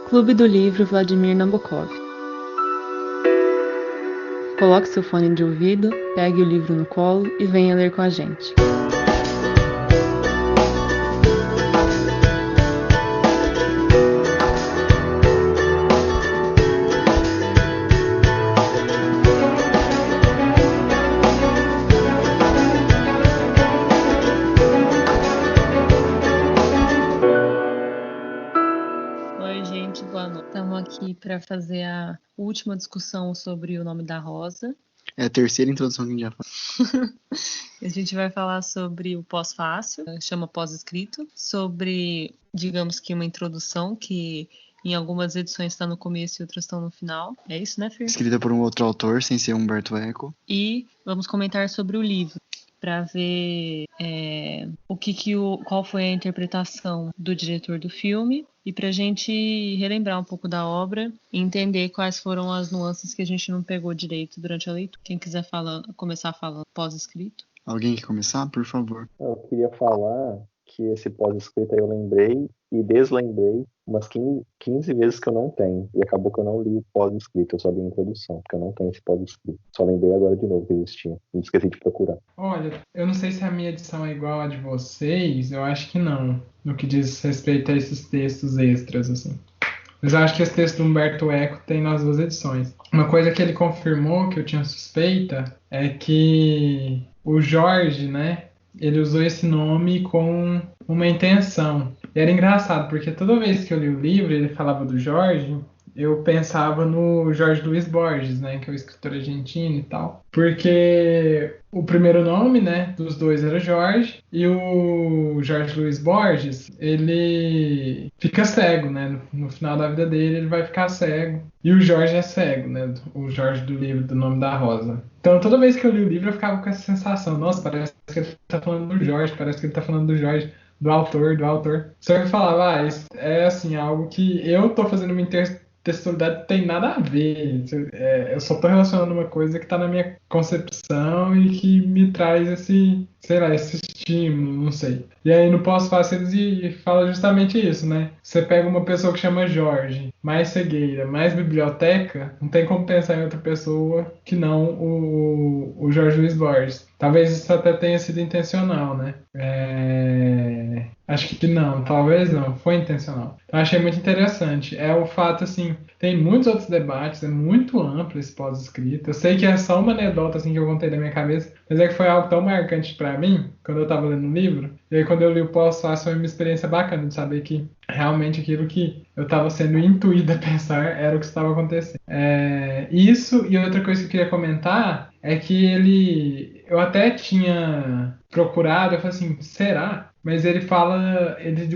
Clube do Livro Vladimir Nabokov. Coloque seu fone de ouvido, pegue o livro no colo e venha ler com a gente. Oi, gente, boa noite. Estamos aqui para fazer a última discussão sobre o nome da Rosa. É a terceira introdução que a gente já faz. A gente vai falar sobre o pós-fácil, chama pós-escrito, sobre, digamos que uma introdução que em algumas edições está no começo e outras estão no final. É isso, né, Fer? Escrita por um outro autor, sem ser Humberto Eco. E vamos comentar sobre o livro, para ver qual foi a interpretação do diretor do filme e para a gente relembrar um pouco da obra e entender quais foram as nuances que a gente não pegou direito durante a leitura. Quem quiser começar falando pós-escrito. Alguém quer começar, por favor? Eu queria falar que esse pós-escrito aí eu lembrei e deslembrei umas 15 vezes que eu não tenho. E acabou que eu não li o pós-escrito, eu só li a introdução, porque eu não tenho esse pós-escrito. Só lembrei agora de novo que existia. E esqueci de procurar. Olha, eu não sei se a minha edição é igual à de vocês, eu acho que não, no que diz respeito a esses textos extras, assim. Mas eu acho que esse texto do Humberto Eco tem nas duas edições. Uma coisa que ele confirmou, que eu tinha suspeita, é que o Jorge, né, ele usou esse nome com uma intenção. E era engraçado, porque toda vez que eu li o livro, ele falava do Jorge, eu pensava no Jorge Luiz Borges, né, que é o escritor argentino e tal. Porque o primeiro nome, né, dos dois era Jorge, e o Jorge Luiz Borges, ele fica cego, né, no final da vida dele ele vai ficar cego. E o Jorge é cego, né, o Jorge do livro do Nome da Rosa. Então toda vez que eu li o livro eu ficava com essa sensação, nossa, parece que ele tá falando do Jorge, parece que ele tá falando do Jorge, do autor. Só que eu falava, isso é assim, algo que eu tô fazendo uma textualidade não tem nada a ver. Eu só tô relacionando uma coisa que tá na minha concepção e que me traz esse estímulo, não sei. E aí no pós-fácil ele fala justamente isso, né? Você pega uma pessoa que chama Jorge, mais cegueira, mais biblioteca, não tem como pensar em outra pessoa que não o Jorge Luiz Borges. Talvez isso até tenha sido intencional, né? Acho que não, talvez não, foi intencional. Então, achei muito interessante. É o fato, assim, tem muitos outros debates, é muito amplo esse pós-escrito. Eu sei que é só uma anedota, assim, que eu contei da minha cabeça, mas é que foi algo tão marcante pra mim, quando eu tava lendo o livro. E aí, quando eu li o pós-fácil, foi uma experiência bacana de saber que realmente aquilo que eu tava sendo intuído a pensar era o que estava acontecendo. Isso, e outra coisa que eu queria comentar é que eu até tinha procurado, eu falei assim, será? Mas ele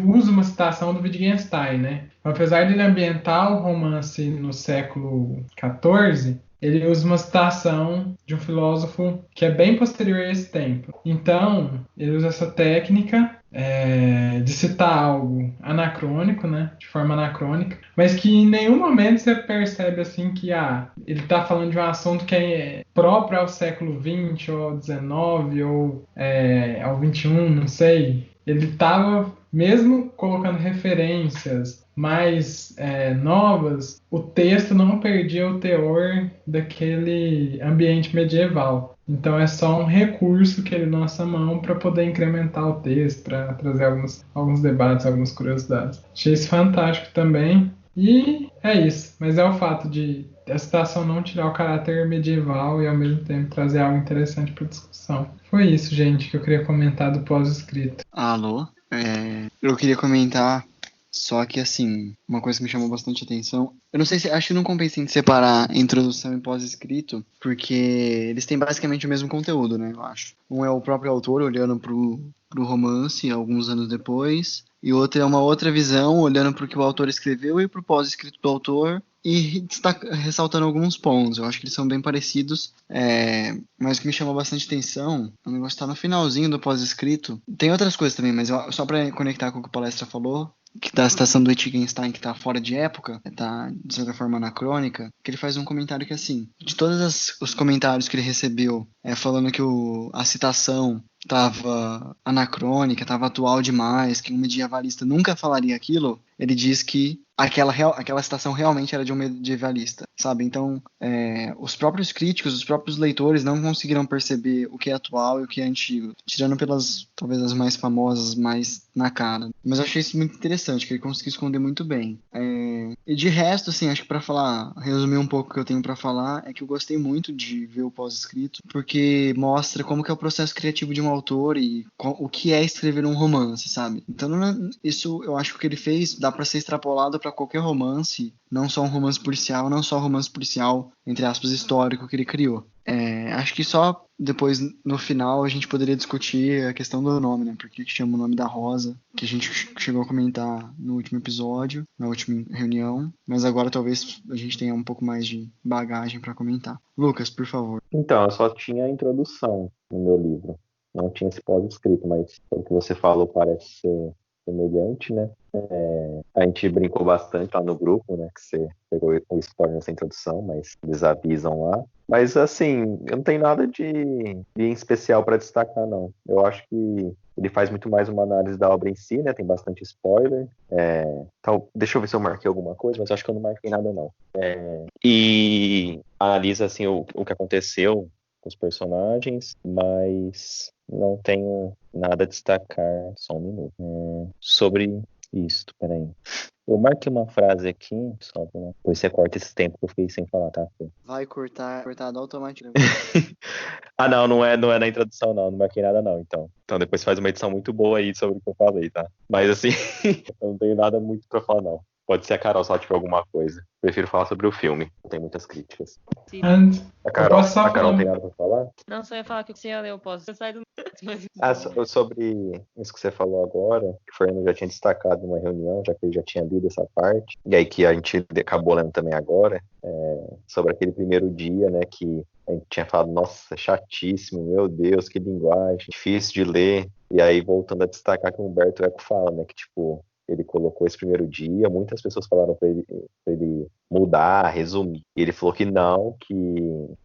usa uma citação do Wittgenstein, né? Apesar de ele ambientar o romance no século XIV, ele usa uma citação de um filósofo que é bem posterior a esse tempo. Então, ele usa essa técnica de citar algo anacrônico, né? De forma anacrônica, mas que em nenhum momento você percebe assim que ele está falando de um assunto que é próprio ao século XX, ou ao XIX, ou ao XXI, não sei. Ele estava, mesmo colocando referências mais novas, o texto não perdia o teor daquele ambiente medieval. Então é só um recurso que ele lança a mão para poder incrementar o texto, para trazer alguns debates, algumas curiosidades. Achei isso fantástico também. E é isso. Mas é o fato de a citação não tirar o caráter medieval e ao mesmo tempo trazer algo interessante para discussão. Foi isso, gente, que eu queria comentar do pós-escrito. Alô? Eu queria comentar, só que assim, uma coisa que me chamou bastante atenção. Eu não sei acho que não compensa em separar introdução e pós-escrito, porque eles têm basicamente o mesmo conteúdo, né, eu acho. Um é o próprio autor olhando pro romance alguns anos depois, e outro é uma outra visão olhando pro que o autor escreveu e pro pós-escrito do autor, e ressaltando alguns pontos. Eu acho que eles são bem parecidos, mas o que me chamou bastante atenção, o negócio tá no finalzinho do pós-escrito. Tem outras coisas também, mas só para conectar com o que o palestra falou, que da citação do Wittgenstein, que tá fora de época, tá de certa forma anacrônica, que ele faz um comentário que assim, de todos os comentários que ele recebeu, falando que a citação estava anacrônica, estava atual demais, que um medievalista nunca falaria aquilo, ele diz que aquela citação realmente era de um medievalista, sabe? Então, os próprios críticos, os próprios leitores não conseguiram perceber o que é atual e o que é antigo, tirando pelas, talvez, as mais famosas, mais na cara. Mas eu achei isso muito interessante, que ele conseguiu esconder muito bem. E de resto, assim, acho que para falar, resumir um pouco o que eu tenho para falar, é que eu gostei muito de ver o pós-escrito, porque mostra como que é o processo criativo de um autor e o que é escrever um romance, sabe? Então, isso eu acho que o que ele fez dá para ser extrapolado para qualquer romance, não só um romance policial, não só um romance policial, entre aspas, histórico que ele criou. Acho que só depois, no final, a gente poderia discutir a questão do nome, né? Por que chama o nome da Rosa, que a gente chegou a comentar no último episódio, na última reunião, mas agora talvez a gente tenha um pouco mais de bagagem para comentar. Lucas, por favor. Então, eu só tinha a introdução no meu livro. Não tinha esse pós-escrito, mas pelo que você falou parece ser semelhante, né? A gente brincou bastante lá no grupo, né? Que você pegou o spoiler nessa introdução, mas eles avisam lá. Mas, assim, eu não tenho nada de em especial para destacar, não. Eu acho que ele faz muito mais uma análise da obra em si, né? Tem bastante spoiler. Deixa eu ver se eu marquei alguma coisa, mas eu acho que eu não marquei nada, não. E analisa, assim, o que aconteceu com os personagens, mas não tenho nada a destacar. Só um minuto. Sobre isso, peraí. Eu marquei uma frase aqui, só pra... Depois você corta esse tempo que eu fiquei sem falar, tá? Vai cortado automaticamente. Não é na introdução, não marquei nada, não, então. Então depois faz uma edição muito boa aí sobre o que eu falei, tá? Mas assim, eu não tenho nada muito pra falar, não. Pode ser a Carol se ela tiver alguma coisa. Prefiro falar sobre o filme, tem muitas críticas. Antes, A Carol falar... tem nada pra falar? Não, só ia falar que você ia ler, eu posso. Você sai do... Sobre isso que você falou agora, que o Fernando já tinha destacado numa reunião, já que ele já tinha lido essa parte, e aí que a gente acabou lendo também agora, sobre aquele primeiro dia, né, que a gente tinha falado, nossa, chatíssimo, meu Deus, que linguagem, difícil de ler, e aí voltando a destacar que o Humberto Eco fala, né, que tipo, ele colocou esse primeiro dia, muitas pessoas falaram pra ele mudar, resumir. E ele falou que não, que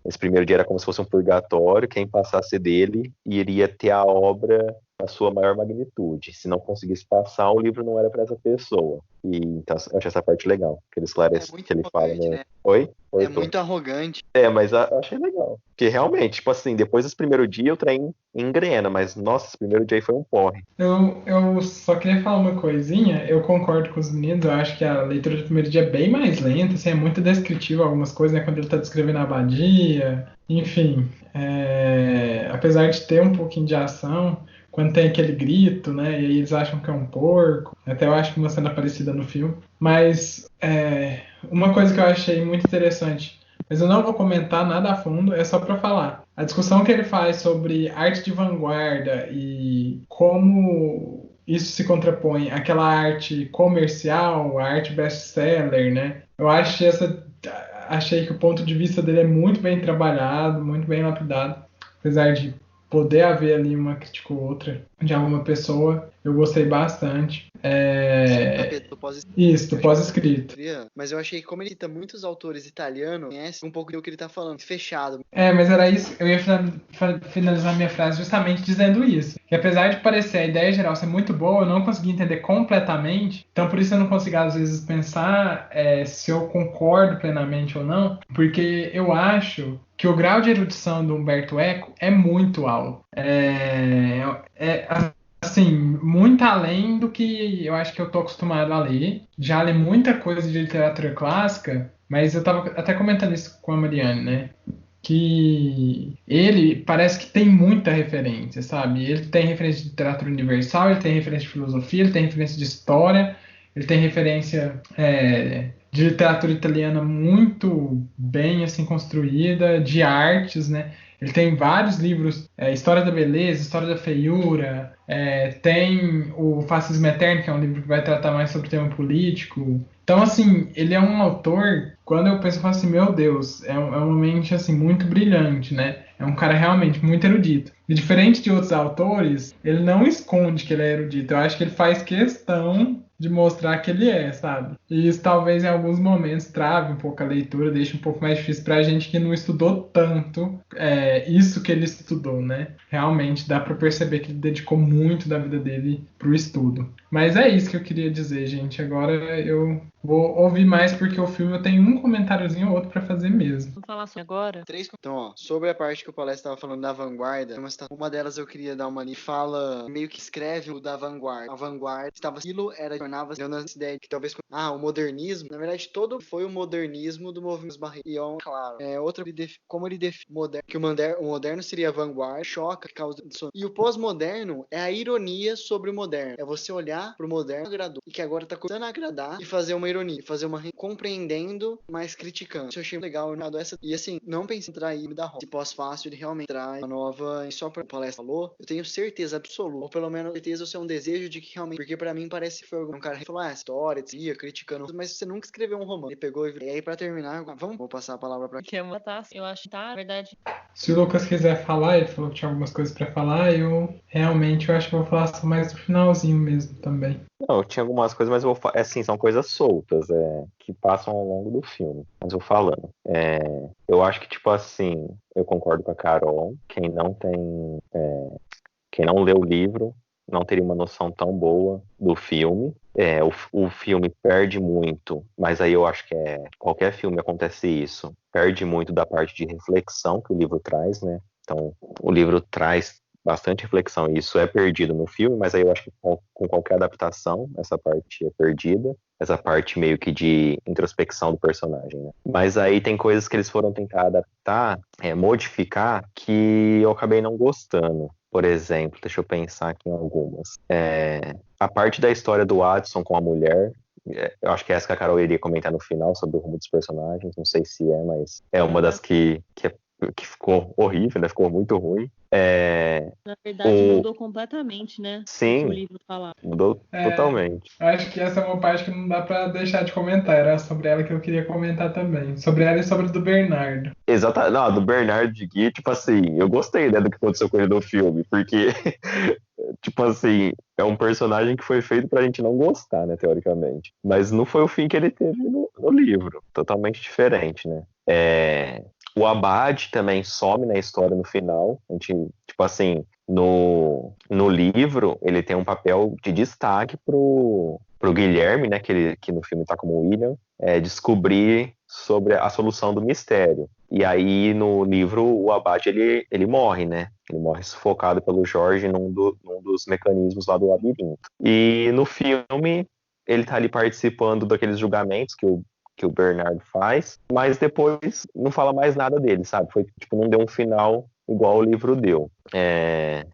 esse primeiro dia era como se fosse um purgatório, quem passasse dele iria ter a obra na sua maior magnitude. Se não conseguisse passar, o livro não era para essa pessoa. E então eu achei essa parte legal, que ele esclarece, que ele fala, né? Né? Oi? Muito arrogante. Mas eu achei legal. Porque realmente, tipo assim, depois desse primeiro dia o trem engrena, mas nossa, esse primeiro dia aí foi um porre. Eu só queria falar uma coisinha, eu concordo com os meninos, eu acho que a leitura do primeiro dia é bem mais lenta, assim, é muito descritivo algumas coisas, né, quando ele tá descrevendo a abadia, enfim, apesar de ter um pouquinho de ação, quando tem aquele grito, né, e aí eles acham que é um porco, até eu acho que uma cena parecida no filme, mas uma coisa que eu achei muito interessante, mas eu não vou comentar nada a fundo, é só para falar. A discussão que ele faz sobre arte de vanguarda e como isso se contrapõe àquela arte comercial, a arte best-seller, né? Eu achei que o ponto de vista dele é muito bem trabalhado, muito bem lapidado, apesar de poder haver ali uma crítica ou outra de alguma pessoa, eu gostei bastante. Isso, do pós-escrito. Mas eu achei que como ele cita muitos autores italianos, conhece um pouco do que ele tá falando, fechado. Mas era isso, eu ia finalizar minha frase justamente dizendo isso. Que apesar de parecer a ideia geral ser muito boa, eu não consegui entender completamente. Então por isso eu não consigo às vezes pensar se eu concordo plenamente ou não. Porque eu acho que o grau de erudição do Humberto Eco é muito alto. Assim, muito além do que eu acho que eu tô acostumado a ler. Já li muita coisa de literatura clássica, mas eu tava até comentando isso com a Mariane, né? Que ele parece que tem muita referência, sabe? Ele tem referência de literatura universal, ele tem referência de filosofia, ele tem referência de história, ele tem referência de literatura italiana muito bem assim construída, de artes, né? Ele tem vários livros, História da Beleza, História da Feiura, tem o Fascismo Eterno, que é um livro que vai tratar mais sobre o tema político. Então, assim, ele é um autor, quando eu penso, eu falo assim, meu Deus, é uma mente, assim, muito brilhante, né? É um cara realmente muito erudito. E diferente de outros autores, ele não esconde que ele é erudito. Eu acho que ele faz questão de mostrar que ele é, sabe? E isso talvez em alguns momentos trave um pouco a leitura, deixe um pouco mais difícil pra gente que não estudou tanto isso que ele estudou, né? Realmente dá pra perceber que ele dedicou muito da vida dele pro estudo. Mas é isso que eu queria dizer, gente. Agora eu vou ouvir mais porque o filme eu tenho um comentáriozinho ou outro pra fazer mesmo. Vamos falar sobre agora? Então, ó, sobre a parte que o Palestra estava falando da vanguarda, uma delas eu queria dar uma ali, fala, meio que escreve o da vanguarda. A vanguarda estava, aquilo tornava-se dando essa ideia de que talvez, o modernismo, na verdade, todo foi o modernismo do movimento barreiros. E, claro, como ele define que o moderno seria a vanguarda, choca, causa disso. E o pós-moderno é a ironia sobre o moderno. É você olhar pro moderno agradou, e que agora tá começando a agradar e fazer uma ironia, fazer uma compreendendo, mas criticando. Isso eu achei legal, essa. E assim, não pensei em trair da roda. Se pós-fácil, ele realmente traz uma nova. E só pra palestra falou, eu tenho certeza absoluta, ou pelo menos certeza, ou é um desejo de que realmente. Porque pra mim parece que foi um cara que falou, história, dizia, criticando, mas você nunca escreveu um romance. Ele pegou e aí pra terminar, vou passar a palavra pra Quer matar? Eu acho que tá, na verdade. Se o Lucas quiser falar, ele falou que tinha algumas coisas pra falar, eu acho que vou falar só mais no finalzinho mesmo também. Não, eu tinha algumas coisas, mas eu vou assim, são coisas soltas, que passam ao longo do filme. Mas eu falando. Eu acho que, tipo assim, eu concordo com a Carol, quem não lê o livro não teria uma noção tão boa do filme. O filme perde muito, mas aí eu acho que qualquer filme acontece isso, perde muito da parte de reflexão que o livro traz, né? Então, o livro traz bastante reflexão, e isso é perdido no filme, mas aí eu acho que com qualquer adaptação, essa parte é perdida, essa parte meio que de introspecção do personagem, né? Mas aí tem coisas que eles foram tentar adaptar, modificar, que eu acabei não gostando. Por exemplo, deixa eu pensar aqui em algumas. A parte da história do Watson com a mulher, eu acho que é essa que a Carol iria comentar no final, sobre o rumo dos personagens, não sei se mas é uma das que ficou horrível, né? Ficou muito ruim. Na verdade, mudou completamente, né? Sim, o que o livro falava. Mudou totalmente. Acho que essa é uma parte que não dá pra deixar de comentar. Era sobre ela que eu queria comentar também. Sobre ela e sobre do Bernardo. Exatamente. Não, do Bernardo de Gui, tipo assim, eu gostei, né, do que aconteceu com ele no filme, porque, tipo assim, é um personagem que foi feito pra gente não gostar, né, teoricamente. Mas não foi o fim que ele teve no livro. Totalmente diferente, né? O Abade também some na história no final. A gente, tipo assim, no livro, ele tem um papel de destaque pro Guilherme, né, que no filme tá como William, descobrir sobre a solução do mistério. E aí, no livro, o Abade, ele morre, né? Ele morre sufocado pelo Jorge num dos mecanismos lá do labirinto. E no filme, ele tá ali participando daqueles julgamentos que o Bernardo faz, mas depois não fala mais nada dele, sabe? Foi, tipo, não deu um final igual o livro deu. Deixa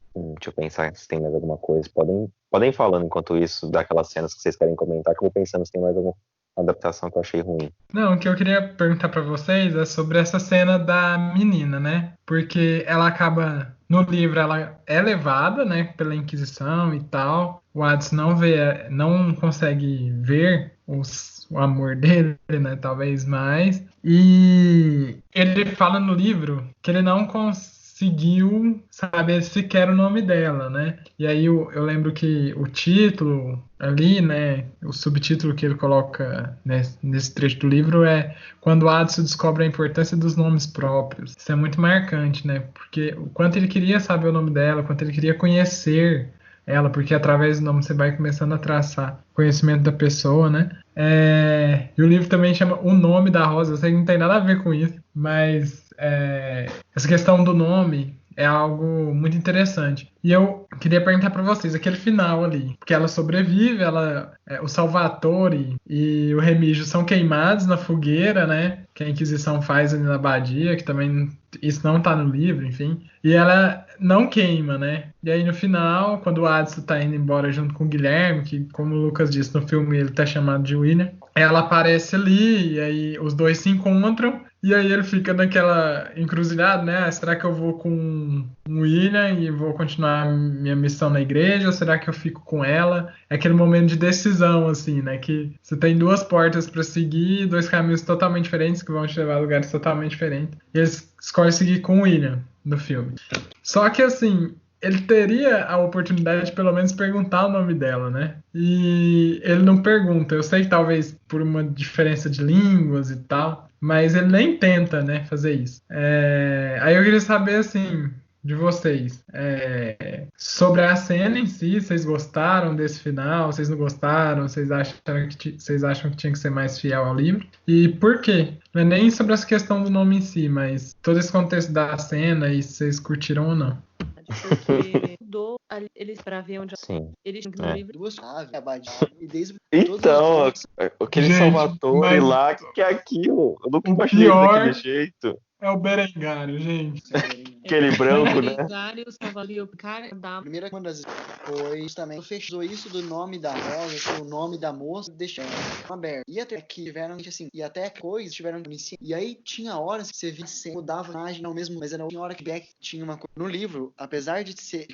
eu pensar se tem mais alguma coisa. Podem ir falando enquanto isso, daquelas cenas que vocês querem comentar, que eu vou pensando se tem mais alguma adaptação que eu achei ruim. Não, o que eu queria perguntar pra vocês é sobre essa cena da menina, né? Porque ela acaba, no livro, ela é levada, né, pela Inquisição e tal. O Hades não consegue ver o amor dele, né, talvez mais. E ele fala no livro que ele não conseguiu saber sequer o nome dela, né? E aí eu lembro que o título ali, né, o subtítulo que ele coloca nesse trecho do livro é Quando Adson descobre a importância dos nomes próprios. Isso é muito marcante, né? Porque o quanto ele queria saber o nome dela, o quanto ele queria conhecer ela, porque através do nome você vai começando a traçar conhecimento da pessoa, né? E o livro também chama O Nome da Rosa. Eu sei que não tem nada a ver com isso, mas essa questão do nome é algo muito interessante. E eu queria perguntar para vocês, aquele final ali, porque ela sobrevive, o Salvatore e o Remígio são queimados na fogueira, né? Que a Inquisição faz ali na abadia, que também isso não tá no livro, enfim. E ela não queima, né? E aí no final, quando o Adson tá indo embora junto com o Guilherme, que como o Lucas disse no filme, ele tá chamado de William, ela aparece ali, e aí os dois se encontram, e aí ele fica naquela encruzilhada, né? Será que eu vou com o William e vou continuar minha missão na igreja, ou será que eu fico com ela? É aquele momento de decisão, assim, né? Que você tem duas portas para seguir, dois caminhos totalmente diferentes, que vão te levar a lugares totalmente diferentes. E eles escolhem seguir com o William no filme. Só que, assim, ele teria a oportunidade de pelo menos perguntar o nome dela, né? E ele não pergunta. Eu sei que talvez por uma diferença de línguas e tal, mas ele nem tenta, né, fazer isso. Aí eu queria saber, assim, de vocês, sobre a cena em si, vocês gostaram desse final? Vocês não gostaram? Vocês acham que tinha que ser mais fiel ao livro? E por quê? Não é nem sobre essa questão do nome em si, mas todo esse contexto da cena e se vocês curtiram ou não. Porque mudou eles para ver onde Sim. eles no É. livro. Duas chaves, abadia, e desde Então, aquele Gente, Salvatore mas lá, que é aquilo? Eu nunca o imaginei ele daquele pior jeito. é o Berengário, gente. Aquele branco, né? Berengário, o Salvador e o cara da Primeira uma das foi justamente fechou isso do nome da Rosa, o nome da moça, deixando aberto. E até que tiveram, assim, e até coisas tiveram e aí tinha horas que você via que mudava a imagem ao mesmo, mas era uma hora que Beck tinha uma coisa. No livro, apesar de ser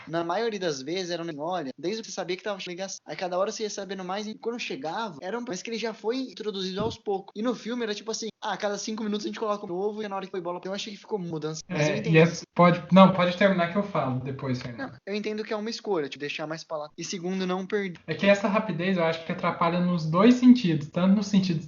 na maioria das vezes era um olha, desde que você sabia que tava ligação. Aí cada hora você ia sabendo mais, e quando chegava, mas que ele já foi introduzido aos poucos. E no filme era tipo assim, a cada 5 minutos a gente coloca um novo e na hora que foi bola, eu achei que ficou mudança. Mas eu entendi. Pode terminar que eu falo depois, Fernando. Não, eu entendo que é uma escolha, te deixar mais palavras. E segundo, não perder. É que essa rapidez eu acho que atrapalha nos dois sentidos, tanto no sentido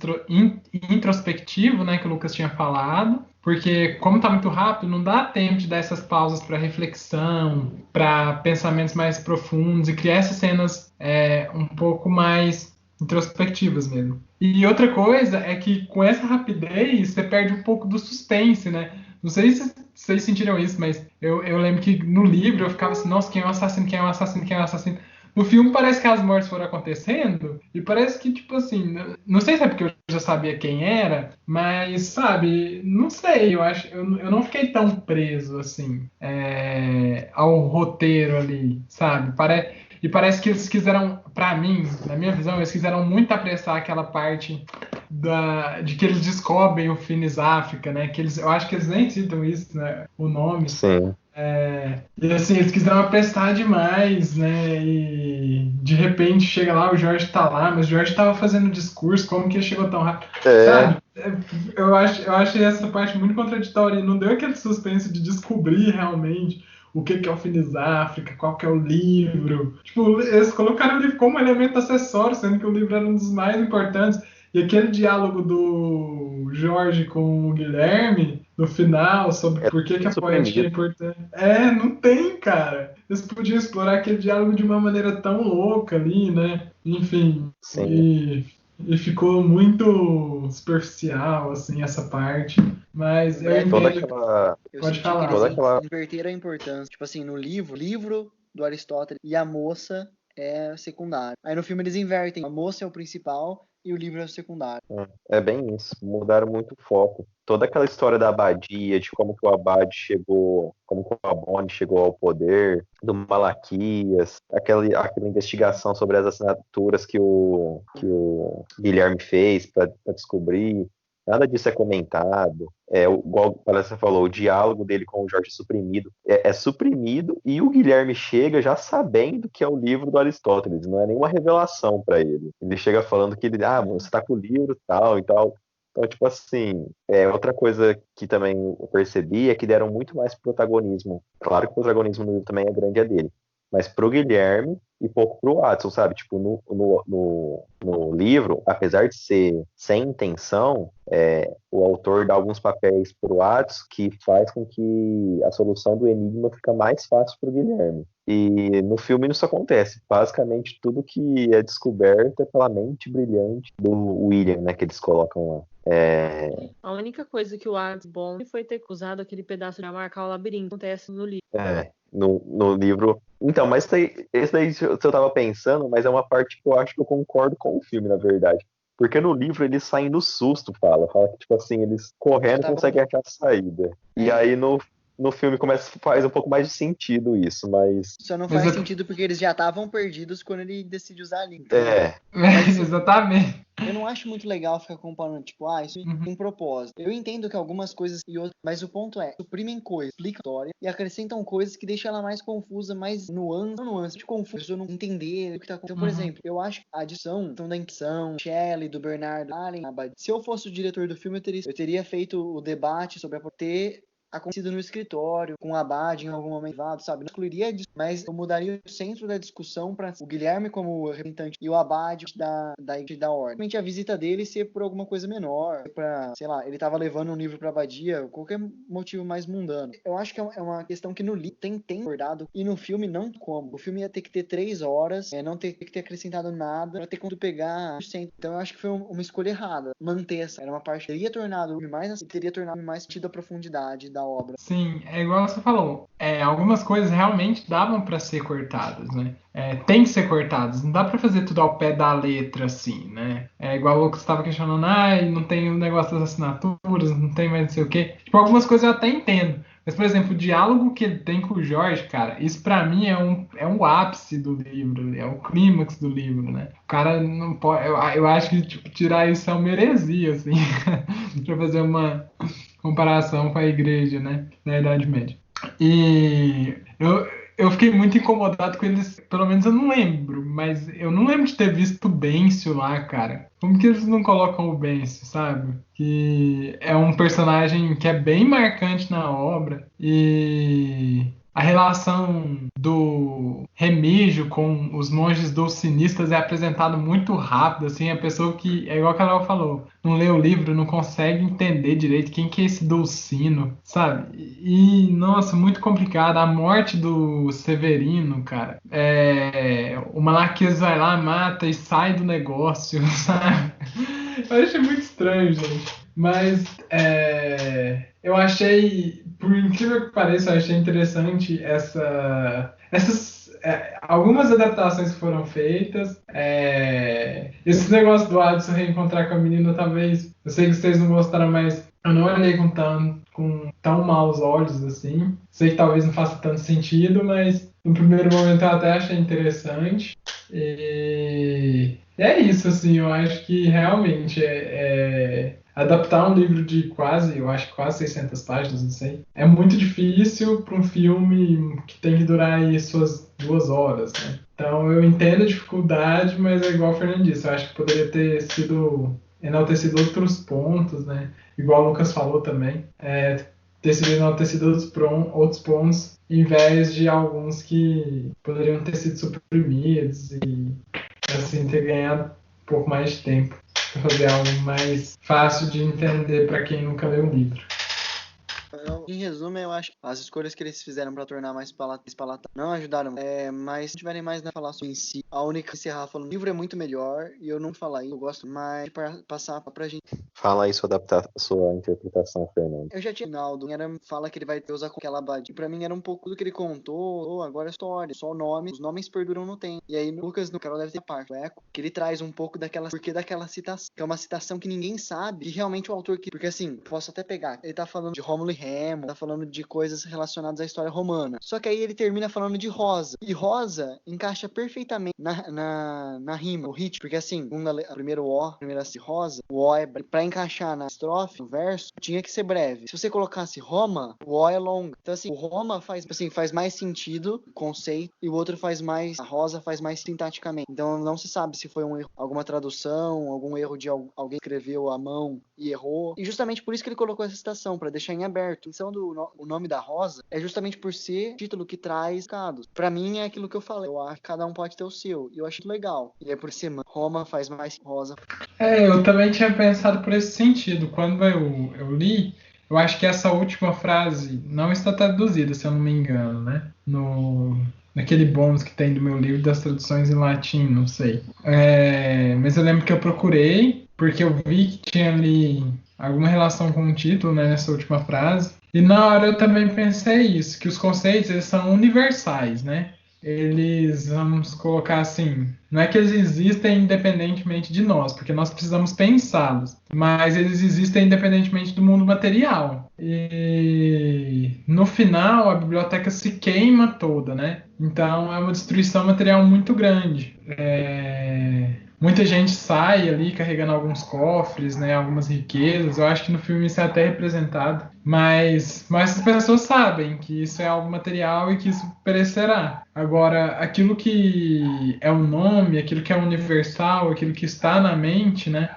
introspectivo, né, que o Lucas tinha falado, porque como tá muito rápido, não dá tempo de dar essas pausas para reflexão, para pensamentos mais profundos e criar essas cenas um pouco mais introspectivas mesmo. E outra coisa é que com essa rapidez você perde um pouco do suspense, né? Não sei se vocês sentiram isso, mas eu lembro que no livro eu ficava assim, nossa, quem é o assassino, quem é o assassino, quem é o assassino? No filme parece que as mortes foram acontecendo e parece que, tipo assim, não sei se é porque eu já sabia quem era, mas, sabe, não sei, eu não fiquei tão preso, assim, ao roteiro ali, sabe? E parece que eles quiseram, pra mim, na minha visão, eles quiseram muito apressar aquela parte de que eles descobrem o Finis África, né? Eu acho que eles nem citam isso, né? O nome. Sim. E assim, eles quiseram apressar demais, né? E de repente chega lá, o Jorge tá lá, mas o Jorge tava fazendo discurso, como que ele chegou tão rápido? Sabe? Eu achei essa parte muito contraditória, e não deu aquele suspense de descobrir realmente o que é o Finis África, qual que é o livro. Tipo, eles colocaram o livro como elemento acessório, sendo que o livro era um dos mais importantes. E aquele diálogo do Jorge com o Guilherme, no final, sobre por que a poética é importante. Não tem, cara. Eles podiam explorar aquele diálogo de uma maneira tão louca ali, né? Enfim. Sim. E ficou muito superficial, assim, essa parte. Mas eu entendo. Pode falar. Que eles inverteram a importância. Tipo assim, no livro do Aristóteles e a moça é secundário. Aí no filme eles invertem. A moça é o principal e o livro é o secundário. É bem isso. Mudaram muito o foco. Toda aquela história da abadia, de como que o abade chegou, como que o Abone chegou ao poder, do Malaquias, aquela investigação sobre as assinaturas que o Guilherme fez para descobrir. Nada disso é comentado. Igual a Palestra falou, o diálogo dele com o Jorge suprimido. É suprimido e o Guilherme chega já sabendo que é o livro do Aristóteles. Não é nenhuma revelação para ele. Ele chega falando que você tá com o livro tal e tal. Então, tipo assim, outra coisa que também eu percebi é que deram muito mais protagonismo. Claro que o protagonismo no livro também é grande, é dele. Mas pro Guilherme e pouco pro Watson, sabe? Tipo, no livro, apesar de ser sem intenção, o autor dá alguns papéis pro Watson que faz com que a solução do enigma fica mais fácil pro Guilherme. E no filme isso acontece. Basicamente, tudo que é descoberto é pela mente brilhante do William, né? Que eles colocam lá. A única coisa que o Alex bom foi ter usado aquele pedaço de marcar o labirinto. Acontece no livro. No livro. Então, mas esse daí eu tava pensando, mas é uma parte que eu acho que eu concordo com o filme, na verdade. Porque no livro eles saem no susto, fala que, tipo assim, eles correndo conseguem achar a saída. E aí no filme faz um pouco mais de sentido isso, mas... Só não faz sentido porque eles já estavam perdidos quando ele decide usar a língua. Mas, exatamente. Eu não acho muito legal ficar comparando, tipo, isso tem um propósito. Eu entendo que algumas coisas e outras, mas o ponto é, suprimem coisas, explicam a história e acrescentam coisas que deixam ela mais confusa, mais nuance de confuso, a pessoa não entender o que tá acontecendo. Então, por exemplo, eu acho que a adição da edição, Shelley, do Bernardo Allen, se eu fosse o diretor do filme, eu teria feito o debate sobre ter acontecido no escritório, com o Abad em algum momento, sabe? Não excluiria disso, mas eu mudaria o centro da discussão para o Guilherme como representante e o Abad da ordem. Realmente a visita dele ser por alguma coisa menor, para, sei lá, ele tava levando um livro pra abadia, qualquer motivo mais mundano. Eu acho que é uma questão que no livro tem abordado e no filme não como. O filme ia ter que ter 3 horas, não ter que ter acrescentado nada pra ter como pegar 100%. Então eu acho que foi uma escolha errada. Manter essa. Era uma parte que teria tornado mais sentido a profundidade da obra. Sim, é igual você falou. Algumas coisas realmente davam para ser cortadas, né? Tem que ser cortadas. Não dá para fazer tudo ao pé da letra, assim, né? É igual o Lucas estava questionando, não tem o negócio das assinaturas, não tem mais não sei o quê. Tipo, algumas coisas eu até entendo. Mas, por exemplo, o diálogo que ele tem com o Jorge, cara, isso pra mim é um ápice do livro, é o clímax do livro, né? O cara não pode. Eu acho que tipo, tirar isso é uma heresia, assim, pra fazer uma comparação com a igreja, né? Na Idade Média. E eu fiquei muito incomodado com eles, pelo menos eu não lembro, mas eu não lembro de ter visto o Bêncio lá, cara. Como que eles não colocam o Bêncio, sabe? Que é um personagem que é bem marcante na obra e a relação do Remígio com os monges dulcinistas é apresentado muito rápido, assim, a pessoa que, é igual a Carol falou, não lê o livro, não consegue entender direito quem que é esse Dulcino, sabe? E, nossa, muito complicado. A morte do Severino, cara, o Malaquias vai lá, mata e sai do negócio, sabe? Eu achei muito estranho, gente. Mas eu achei, por incrível que pareça, eu achei interessante algumas adaptações que foram feitas. Esse negócio do Adson reencontrar com a menina, talvez, eu sei que vocês não gostaram, mas eu não olhei com tão maus olhos assim. Sei que talvez não faça tanto sentido, mas no primeiro momento eu até achei interessante. E é isso, assim, eu acho que realmente adaptar um livro de eu acho que quase 600 páginas, não sei, é muito difícil para um filme que tem que durar aí suas 2 horas, né? Então eu entendo a dificuldade, mas é igual o Fernando disse, eu acho que poderia ter sido enaltecido outros pontos, né? Igual o Lucas falou também, ter sido enaltecido outros pontos, em vez de alguns que poderiam ter sido suprimidos e assim ter ganhado um pouco mais de tempo para fazer algo mais fácil de entender para quem nunca leu o livro. Em resumo, eu acho que as escolhas que eles fizeram para tornar mais palatável não ajudaram. Mas se tiverem mais a falar sobre em si, a única encerrar falando, o livro é muito melhor e eu não falar isso, eu gosto mais de passar pra gente. Fala aí sua interpretação, Fernando. Eu já tinha Ronaldo, fala que ele vai usar aquela abadia. E pra mim era um pouco do que ele contou, agora é história, só o nome, os nomes perduram no tempo. E aí o Lucas no Carol deve ter parte, que ele traz um pouco daquela citação, que é uma citação que ninguém sabe, e realmente o autor porque assim, posso até pegar, ele tá falando de Rômulo e Remo, tá falando de coisas relacionadas à história romana. Só que aí ele termina falando de Rosa. E Rosa encaixa perfeitamente na rima, o ritmo, porque assim, primeiro O, primeira Rosa, o O é pra encaixar na estrofe, no verso, tinha que ser breve. Se você colocasse Roma, o O é longo. Então assim, o Roma faz mais sentido, conceito, e o outro a Rosa faz mais sintaticamente. Então não se sabe se foi um erro, alguma tradução, algum erro de alguém que escreveu à mão e errou. E justamente por isso que ele colocou essa citação, para deixar em aberto. Então o nome da Rosa é justamente por ser título que traz cados. Pra mim é aquilo que eu falei. Eu acho que cada um pode ter o seu. E eu acho legal. E é por ser Roma faz mais Rosa. Eu também tinha pensado por esse sentido. Quando eu li, eu acho que essa última frase não está traduzida, se eu não me engano, né? Naquele bônus que tem do meu livro das traduções em latim, não sei. Mas eu lembro que eu procurei, porque eu vi que tinha ali alguma relação com o título, né, nessa última frase. E na hora eu também pensei isso, que os conceitos eles são universais, né? Eles, vamos colocar assim, não é que eles existem independentemente de nós, porque nós precisamos pensá-los, mas eles existem independentemente do mundo material. E no final a biblioteca se queima toda, né? Então é uma destruição material muito grande. Muita gente sai ali carregando alguns cofres, né, algumas riquezas. Eu acho que no filme isso é até representado. Mas as pessoas sabem que isso é algo material e que isso perecerá. Agora, aquilo que é o nome nome, aquilo que é universal, aquilo que está na mente, né?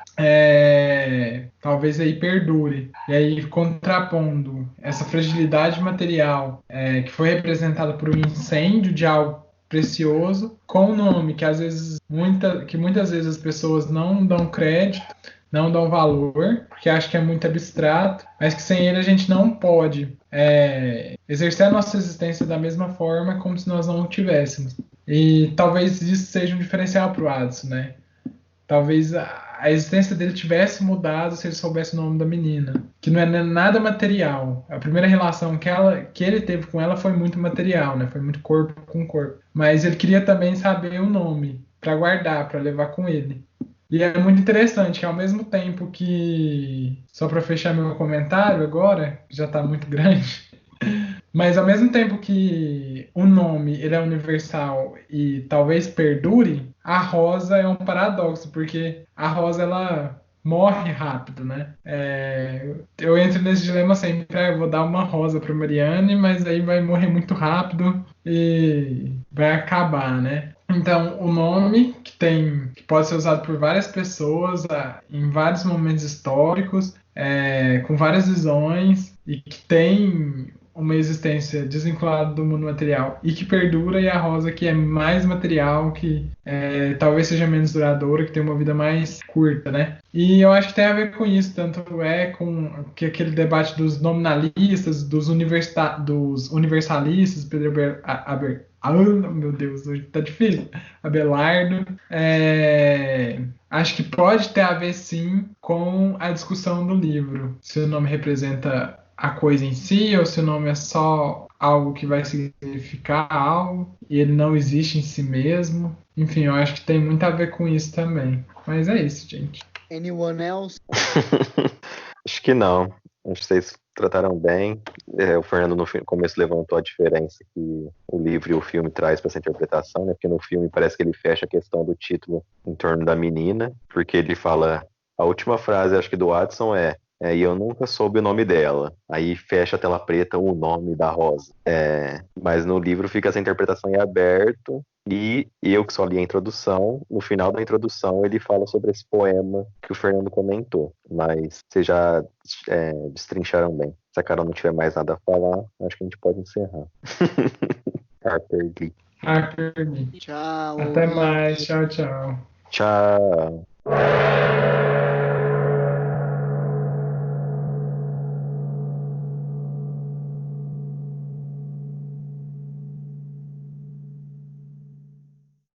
Talvez aí perdure. E aí, contrapondo essa fragilidade material que foi representada por um incêndio de algo precioso, com o nome que às vezes muitas vezes as pessoas não dão crédito, não dão valor, porque acham que é muito abstrato, mas que sem ele a gente não pode exercer a nossa existência da mesma forma como se nós não o tivéssemos. E talvez isso seja um diferencial para o Adson, né? Talvez a existência dele tivesse mudado se ele soubesse o nome da menina, que não é nada material. A primeira relação que ele teve com ela foi muito material, né? Foi muito corpo com corpo. Mas ele queria também saber o nome, para guardar, para levar com ele. E é muito interessante que ao mesmo tempo que, só para fechar meu comentário agora, já está muito grande, mas ao mesmo tempo que o nome ele é universal e talvez perdure, a Rosa é um paradoxo, porque a Rosa ela morre rápido, né? Eu entro nesse dilema sempre, eu vou dar uma rosa para Marianne, mas aí vai morrer muito rápido e vai acabar, né? Então, o nome que pode ser usado por várias pessoas em vários momentos históricos, com várias visões e que tem uma existência desvinculada do mundo material e que perdura, e a Rosa que é mais material, que talvez seja menos duradoura, que tem uma vida mais curta, né? E eu acho que tem a ver com isso, tanto com que aquele debate dos nominalistas, dos universalistas, Pedro meu Deus, hoje tá difícil. Abelardo. Acho que pode ter a ver, sim, com a discussão do livro. Se o nome representa a coisa em si, ou se o nome é só algo que vai significar algo, e ele não existe em si mesmo. Enfim, eu acho que tem muito a ver com isso também. Mas é isso, gente. Anyone else? Acho que não. Acho que vocês trataram bem. O Fernando no começo levantou a diferença que o livro e o filme traz para essa interpretação, né? Porque no filme parece que ele fecha a questão do título em torno da menina, porque ele fala, a última frase, acho que do Watson e eu nunca soube o nome dela. Aí fecha a tela preta o nome da Rosa. Mas no livro fica essa interpretação em aberto. E eu que só li a introdução, no final da introdução ele fala sobre esse poema que o Fernando comentou. Mas vocês já destrincharam bem. Se a Carol não tiver mais nada a falar, acho que a gente pode encerrar. Harper Lee. Harper Lee. Tchau. Até mais. Tchau, tchau. Tchau.